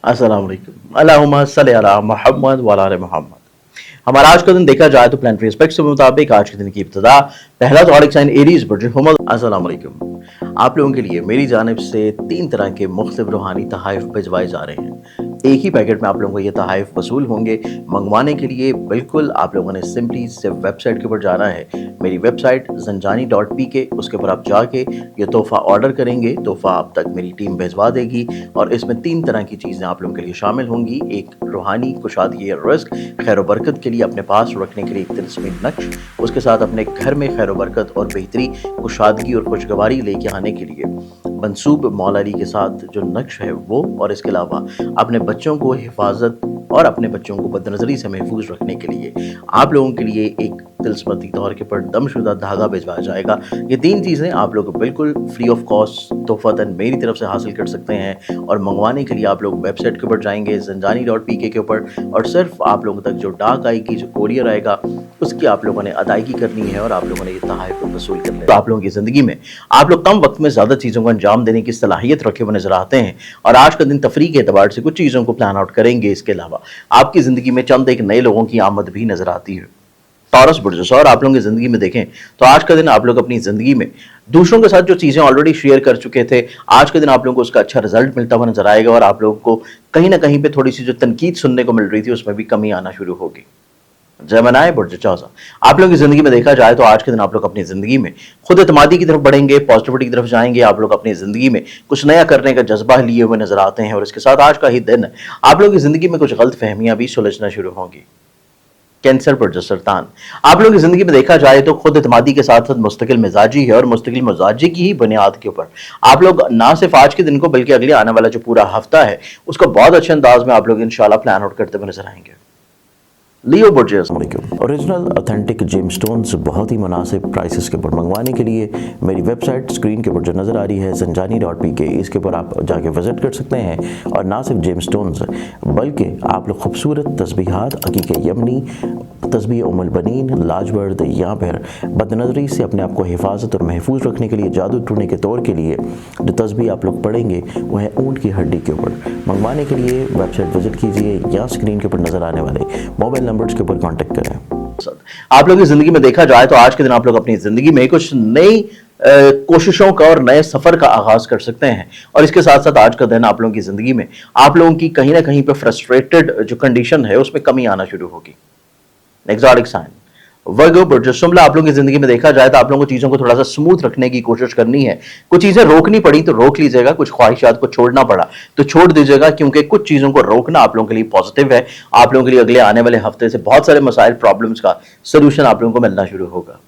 अस्सलाम वालेकुम अल्लाहुम्मा सल्लि अला मुहम्मद व अला आले मोहम्मद। हमारा आज का दिन देखा जाए तो प्लानिटरी एस्पेक्ट्स के मुताबिक आज के दिन की इब्तिदा पहला ज़ोडिक साइन एरीज बुर्ज हुमल। अस्सलाम वालेकुम। आप लोगों के लिए मेरी जानिब से 3 तरह के मुख्तलिफ रूहानी तहाइफ भिजवाए जा रहे हैं। एक ही पैकेट में आप लोगों को ये तहाइफ वसूल होंगे। मंगवाने के लिए बिल्कुल आप लोगों ने सिंपली से वेबसाइट के ऊपर जाना है, मेरी वेबसाइट zanjani.pk, उसके ऊपर आप जाके ये तोहफ़ा ऑर्डर करेंगे। तोहफ़ा आप तक मेरी टीम भिजवा देगी और इसमें 3 तरह की चीज़ें आप लोगों के लिए शामिल होंगी। एक रूहानी कुशादगी और रिज़्क़, खैर व बरकत के लिए अपने पास रखने के लिए एक तिलस्मी नक्श, उसके साथ अपने घर में खैर व बरकत और बेहतरी, कुशादगी और खुशगवारी लेके आने के लिए मंसूब मौला अली के साथ जो नक्श है वो, और इसके अलावा अपने बच्चों को हिफाजत और अपने बच्चों को बदनज़री से महफूज रखने के लिए आप लोगों के लिए एक तिलस्मती तौर के पर दमशुदा धागा भिजवाया जाएगा। ये 3 चीज़ें आप लोग बिल्कुल फ्री ऑफ कॉस्ट तोहफ़तन मेरी तरफ से हासिल कर सकते हैं। और मंगवाने के लिए आप लोग वेबसाइट के ऊपर जाएंगे zanjani.pk के ऊपर, और सिर्फ आप लोगों तक जो डाक आएगी, जो कोरियर आएगा, उसकी आप लोगों ने अदायगी करनी है और आप लोगों ने ये तहाइफ को वसूल कर लिया। तो आप लोगों की ज़िंदगी में आप लोग कम वक्त में ज़्यादा चीज़ों को अंजाम देने की सलाहियत रखे हुए नजर आते हैं और आज का दिन तफरीह के एतबार से कुछ चीज़ों को प्लान आउट करेंगे। इसके अलावा आपकी ज़िंदगी में चंद एक नए लोगों की आमद भी नजर आती है। टॉरस बुर्ज और आप लोगों की ज़िंदगी में देखें तो आज का दिन आप लोग अपनी ज़िंदगी में दूसरों के साथ जो चीज़ें ऑलरेडी शेयर कर चुके थे, आज के दिन आप लोगों को उसका अच्छा रिजल्ट मिलता हुआ नजर आएगा और आप लोगों को कहीं ना कहीं पे थोड़ी सी जो तनकीद सुनने को मिल रही थी उसमें भी कमी आना शुरू होगी। जयमनाए बुर्ज चौसा, आप लोगों की ज़िंदगी में देखा जाए तो आज के दिन आप लोग अपनी ज़िंदगी में खुद एतमादी की तरफ बढ़ेंगे, पॉजिटिविटी की तरफ जाएंगे। आप लोग अपनी ज़िंदगी में कुछ नया करने का जज्बा लिए हुए नजर आते हैं और इसके साथ आज का ही दिन आप लोगों की ज़िंदगी में कुछ गलत फहमियाँ भी सुलझना शुरू होंगी। कैंसर पर सरतान, आप लोगों की ज़िंदगी में देखा जाए तो खुद एतमादी के साथ साथ मुस्तकिल मिजाजी है और मुस्तकिल मिजाजी की ही बुनियाद के ऊपर आप लोग ना सिर्फ आज के दिन को बल्कि अगले आने वाला जो पूरा हफ्ता है उसको बहुत अच्छे अंदाज में आप लोग इंशाल्लाह प्लान आउट करते हुए नजर आएंगे। लियो बुर्जेस, ओरिजिनल ऑथेंटिक जेमस्टोन्स बहुत ही मुनासिब प्राइसेस के ऊपर मंगवाने के लिए मेरी वेबसाइट स्क्रीन के ऊपर जो नज़र आ रही है zanjani.pk, इसके ऊपर आप जाके विज़िट कर सकते हैं। और ना सिर्फ जेमस्टोन्स बल्कि आप लोग खूबसूरत तस्बीहात, अकीके यमनी, तस्बीह उम्मुल बनीन, लाजवर्द या फिर बदनज़री से अपने आप को हिफाजत और महफूज रखने के लिए जादू टूटने के तौर के लिए जो तस्बीह आप लोग पढ़ेंगे वो है ऊँट की हड्डी के ऊपर। मंगवाने के लिए वेबसाइट विज़िट कीजिए या स्क्रीन के ऊपर नज़र आने वाले मोबाइल नंबर्स के ऊपर कांटेक्ट करें। आप लोगों की ज़िंदगी में देखा जाए तो आज के दिन आप लोग अपनी ज़िंदगी में कुछ नई कोशिशों का और नए सफ़र का आगाज़ कर सकते हैं और इसके साथ साथ आज का दिन आप लोगों की ज़िंदगी में आप लोगों की कहीं ना कहीं पे फ्रस्ट्रेटेड जो कंडीशन है उसमें कमी आना शुरू होगी। एक्सोटिक साइन वर्गो बुर्ज शुमला, आप लोगों की जिंदगी में देखा जाए तो आप लोगों को चीजों को थोड़ा सा स्मूथ रखने की कोशिश करनी है। कुछ चीजें रोकनी पड़ी तो रोक लीजिएगा, कुछ ख्वाहिशात को छोड़ना पड़ा तो छोड़ दीजिएगा, क्योंकि कुछ चीजों को रोकना आप लोगों के लिए पॉजिटिव है। आप लोगों के लिए अगले आने वाले हफ्ते से बहुत सारे मसाइल प्रॉब्लम्स का सोल्यूशन आप लोगों को मिलना शुरू होगा।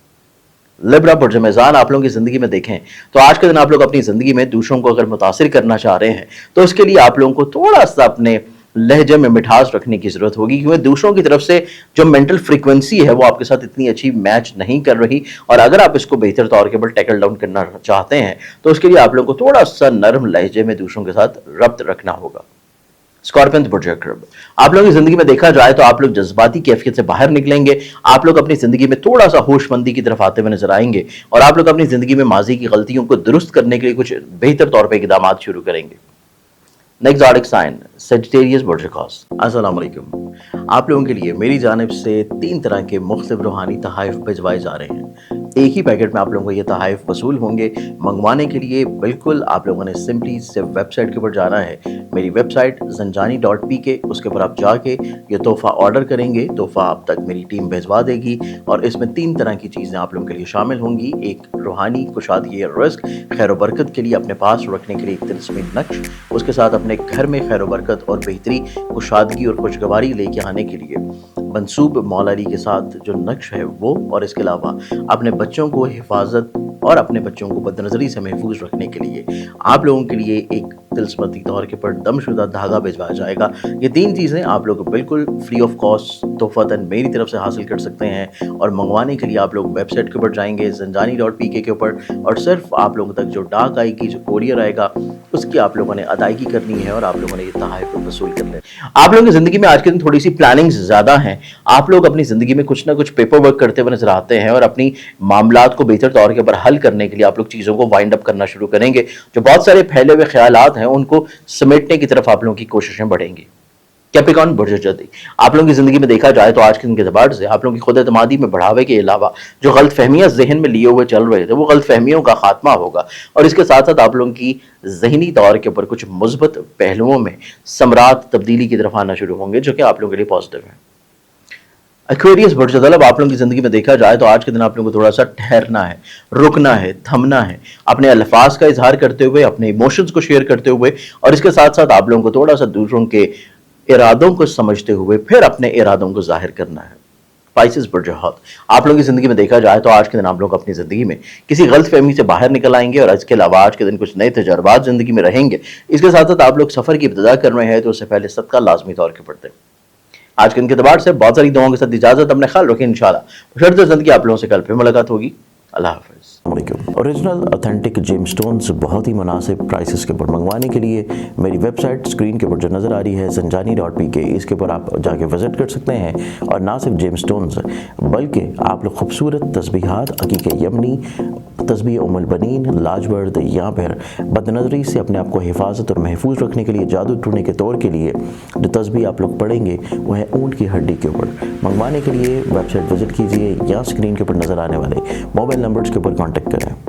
लिब्रा बुर्ज मेज़ान, आप लोगों की जिंदगी में देखें तो आज के दिन आप लोग अपनी जिंदगी में दूसरों को अगर मुतासिर करना चाह रहे हैं तो उसके लिए आप लोगों को थोड़ा सा अपने लहजे में मिठास रखने की जरूरत होगी, क्योंकि दूसरों की तरफ से जो मेंटल फ्रीक्वेंसी है वो आपके साथ इतनी अच्छी मैच नहीं कर रही और अगर आप इसको बेहतर तौर के ऊपर टैकल डाउन करना चाहते हैं तो उसके लिए आप लोगों को थोड़ा सा नरम लहजे में दूसरों के साथ रब्त रखना होगा। स्कॉर्पियन प्रोजेक्ट, आप लोगों की जिंदगी में देखा जाए तो आप लोग जज्बाती कैफियत से बाहर निकलेंगे। आप लोग अपनी जिंदगी में थोड़ा सा होशमंदी की तरफ आते हुए नजर आएंगे और आप लोग अपनी जिंदगी में माजी की गलतियों को दुरुस्त करने के लिए कुछ बेहतर तौर पर इकदाम शुरू करेंगे। नेक्स्ट ज़ोडिक साइन सेजिटेरियस बुर्ज। अस्सलाम वालेकुम। आप लोगों के लिए मेरी जानिब से 3 तरह के मुख्तलिफ रूहानी तहाइफ भिजवाए जा रहे हैं। एक ही पैकेट में आप लोगों को ये तहाइफ वसूल होंगे। मंगवाने के लिए बिल्कुल आप लोगों ने सिंपली से वेबसाइट के ऊपर जाना है, मेरी वेबसाइट zanjani.pk, उसके ऊपर आप जाके ये तोहफ़ा ऑर्डर करेंगे। तोहफ़ा आप तक मेरी टीम भिजवा देगी और इसमें 3 तरह की चीज़ें आप लोगों के लिए शामिल होंगी। एक रूहानी कुशादगी और रिज़्क़, खैर व बरकत के लिए अपने पास रखने के लिए एक तिलस्मी नक्श, उसके साथ अपने घर में खैर व बरकत और बेहतरी, कुशादगी और खुशगवारी लेके आने के लिए मंसूब मौला अली के साथ जो नक्श है वो, और इसके अलावा अपने बच्चों को हिफाजत और अपने बच्चों को बदनज़री से महफूज रखने के लिए आप लोगों के लिए एक तिलस्मती तौर के पर दमशुदा धागा भिजवाया जाएगा। ये 3 चीज़ें आप लोग बिल्कुल फ्री ऑफ कॉस्ट तोहफ़तन मेरी तरफ से हासिल कर सकते हैं और मंगवाने के लिए आप लोग वेबसाइट के ऊपर जाएंगे zanjani.pk के ऊपर, और सिर्फ आप लोगों तक जो डाक आएगी, जो कोरियर आएगा, اس کی آپ لوگوں نے ادائیگی کرنی ہے اور آپ لوگوں نے یہ تحائف وصول کر لیں۔ آپ لوگوں کی زندگی میں آج کے دن تھوڑی سی پلاننگز زیادہ ہیں، آپ لوگ اپنی زندگی میں کچھ نہ کچھ پیپر ورک کرتے ہوئے نظر آتے ہیں اور اپنی معاملات کو بہتر طور کے اوپر حل کرنے کے لیے آپ لوگ چیزوں کو وائنڈ اپ کرنا شروع کریں گے۔ جو بہت سارے پھیلے ہوئے خیالات ہیں ان کو سمیٹنے کی طرف آپ لوگوں کی کوششیں بڑھیں گی۔ کیپریکارن برج جدی، آپ لوگوں کی زندگی میں دیکھا جائے تو آج کے دن کے اعتبار سے آپ لوگوں کی خود اعتمادی میں بڑھاوے کے علاوہ جو غلط فہمیاں ذہن میں لیے ہوئے چل رہے تھے وہ غلط فہمیوں کا خاتمہ ہوگا، اور اس کے ساتھ ساتھ آپ لوگوں کی ذہنی طور کے اوپر کچھ مثبت پہلوؤں میں ثمرات تبدیلی کی طرف آنا شروع ہوں گے جو کہ آپ لوگوں کے لیے پازیٹیو ہیں۔ ایکویریس برج طلب، آپ لوگوں کی زندگی میں دیکھا جائے تو آج کے دن آپ لوگوں کو تھوڑا سا ٹھہرنا ہے، رکنا ہے، تھمنا ہے، اپنے الفاظ کا اظہار کرتے ہوئے، اپنے ایموشنز کو شیئر کرتے ہوئے، اور اس کے ساتھ ساتھ آپ لوگوں کو تھوڑا سا دوسروں کے ارادوں کو سمجھتے ہوئے پھر اپنے ارادوں کو ظاہر کرنا ہے۔ پائسس برج حوت، آپ لوگوں کی زندگی میں دیکھا جائے تو آج کے دن آپ لوگ اپنی زندگی میں کسی غلط فہمی سے باہر نکل آئیں گے، اور اس کے علاوہ آج کے دن کچھ نئے تجربات زندگی میں رہیں گے۔ اس کے ساتھ ساتھ آپ لوگ سفر کی ابتدا کر رہے ہیں تو اس سے پہلے صدقہ لازمی طور کے پڑتے ہیں۔ آج کے دن کے اعتبار سے بہت ساری دعاؤں کے ساتھ اجازت، اپنے خیال رکھیں انشاءاللہ۔ شرط زندگی آپ لوگوں سے کل پھر ملاقات ہوگی۔ اللہ حافظ۔ اوریجنل اتھینٹک جیم سٹونز بہت ہی مناسب پرائسز کے اوپر منگوانے کے لیے میری ویب سائٹ اسکرین کے اوپر جو نظر آ رہی ہے زنجانی.pk، اس کے اوپر آپ جا کے وزٹ کر سکتے ہیں، اور نہ صرف جیم سٹونز بلکہ آپ لوگ خوبصورت تسبیحات، عقیق یمنی، تسبیح ام البنین، لاجورد، یا پھر بد نظری سے اپنے آپ کو حفاظت اور محفوظ رکھنے کے لیے، جادو ٹونے کے طور کے لیے جو تسبیح آپ لوگ پڑھیں گے وہ ہے اونٹ کی ہڈی کے اوپر۔ منگوانے کے لیے ویب سائٹ وزٹ کیجیے یا اسکرین کے اوپر نظر آنے والے موبائل نمبرز کے اوپر کانٹیکٹ کریں۔